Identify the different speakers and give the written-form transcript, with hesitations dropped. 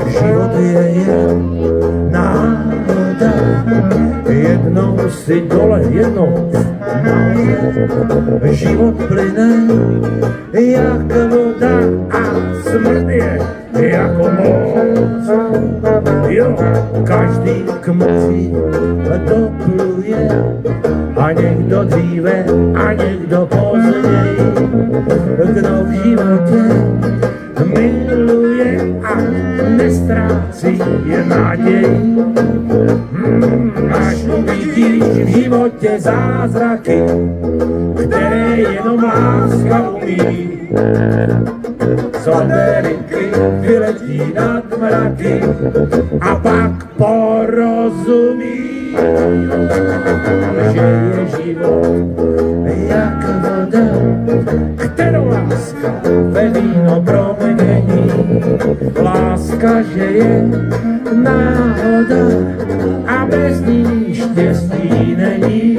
Speaker 1: Život je náhoda, jednou si dole, jednou nahoře. Život plyne jak voda a smrt je jako moc. Jo, každý k moci dopluje, a někdo dříve, a někdo později. Kdo v životě miluje a nestrácí je naději. Až uvidíš v životě zázraky, které jenom láska umí. Svaté rynky vyletí nad mraky a pak porozumí, že je život jak voda, kterou láska ve víno promění. Láska, že je náhoda a bez ní štěstí není.